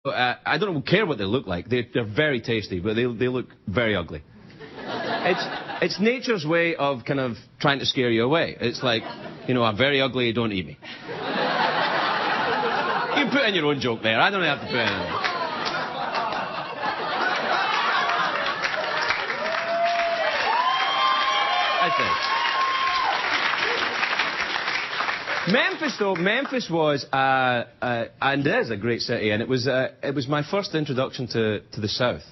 I don't care what they look like. They're very tasty, but they look very ugly. It's nature's way of kind of trying to scare you away. It's like, you know, I'm very ugly, don't eat me. You can put in your own joke there. I don't have to put in Memphis was, and it is a great city, and it was my first introduction to the South.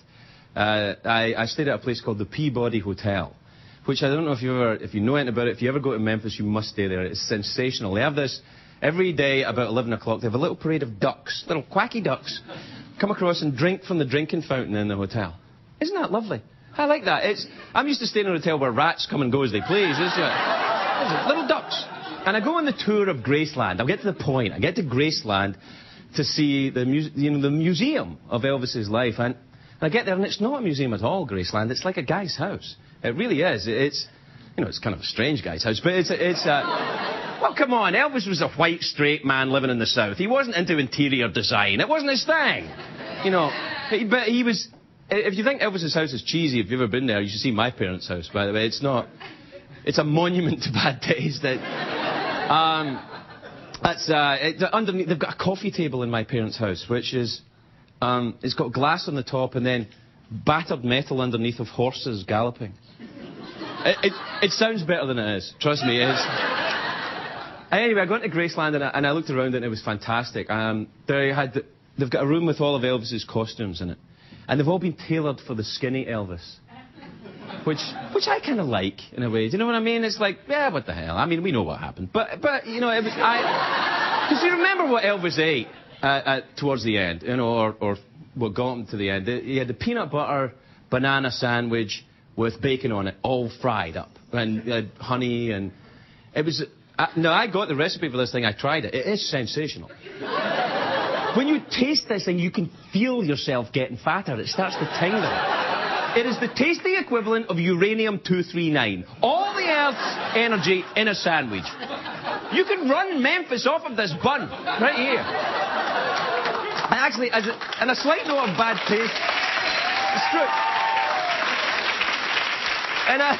I stayed at a place called the Peabody Hotel, which I don't know if you know anything about it. If you ever go to Memphis, you must stay there. It's sensational. They have this every day about 11 o'clock. They have a little parade of ducks, little quacky ducks, come across and drink from the drinking fountain in the hotel. Isn't that lovely? I like that. I'm used to staying in a hotel where rats come and go as they please. Little ducks. And I go on the tour of Graceland. I'll get to the point. I get to Graceland to see the museum of Elvis's life. And I get there, and it's not a museum at all, Graceland. It's like a guy's house. It really is. It's kind of a strange guy's house, but well, come on. Elvis was a white, straight man living in the South. He wasn't into interior design. It wasn't his thing. You know, but he was... If you think Elvis's house is cheesy, if you've ever been there, you should see my parents' house, by the way. It's not... It's a monument to bad taste. Underneath, they've got a coffee table in my parents' house, which is... it's got glass on the top and then battered metal underneath of horses galloping. It sounds better than it is. Trust me, it is. Anyway, I got into Graceland and I looked around and it was fantastic. They've got a room with all of Elvis's costumes in it. And they've all been tailored for the skinny Elvis. Which I kind of like, in a way. Do you know what I mean? It's like, yeah, what the hell? I mean, we know what happened. But you know, because you remember what Elvis ate towards the end, you know, or what got him to the end. He had the peanut butter banana sandwich with bacon on it, all fried up. And had honey, and it was... no, I got the recipe for this thing. I tried it. It is sensational. When you taste this thing, you can feel yourself getting fatter. It starts to tingle. It is the tasty equivalent of uranium-239. All the Earth's energy in a sandwich. You can run Memphis off of this bun right here. And actually, and a slight note of bad taste, it's true. And a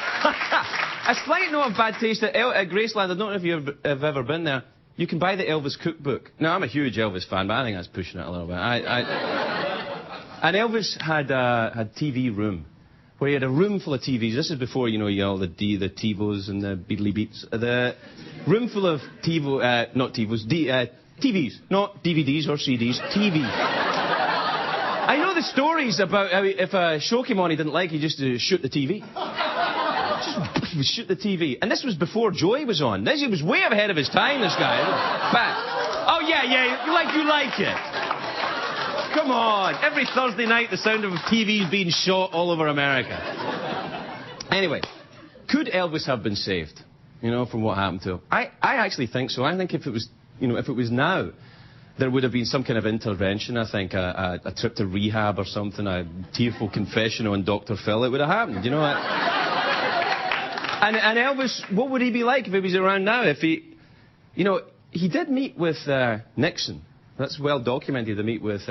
slight note of bad taste at Graceland. I don't know if you have ever been there. You can buy the Elvis cookbook. Now, I'm a huge Elvis fan, but I think that's pushing it a little bit. And Elvis had TV room, where he had a room full of TVs. This is before, you know, the TiVos and the Beedly Beats. The room full of not TiVos, TVs, not DVDs or CDs, TVs. I know the stories about how if a show came on he didn't like, he just shoot the TV. Just shoot the TV. And this was before Joey was on. He was way ahead of his time, this guy. Back. Oh, yeah, you like it. Come on. Every Thursday night, the sound of TVs being shot all over America. Anyway, could Elvis have been saved, you know, from what happened to him? I actually think so. I think if it was now, there would have been some kind of intervention, I think, a trip to rehab or something, a tearful confession on Dr. Phil. It would have happened, you know. And Elvis, what would he be like if he was around now? If he, you know, he did meet with Nixon. That's well documented, the meet with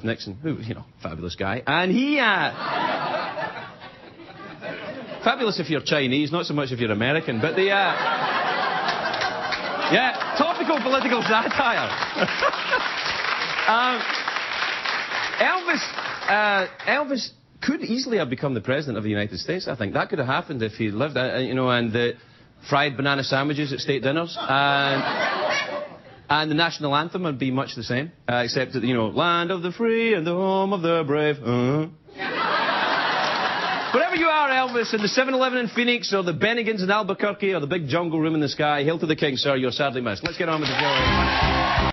Nixon, who, you know, fabulous guy. And he, fabulous if you're Chinese, not so much if you're American, but the, yeah, topical political satire. Elvis could easily have become the president of the United States, I think. That could have happened if he lived, you know, and the fried banana sandwiches at state dinners. And the national anthem would be much the same, except that, you know, land of the free and the home of the brave. Wherever you are, Elvis, in the 7-Eleven in Phoenix, or the Bennigan's in Albuquerque, or the big jungle room in the sky, hail to the king, sir, you're sadly missed. Let's get on with the show.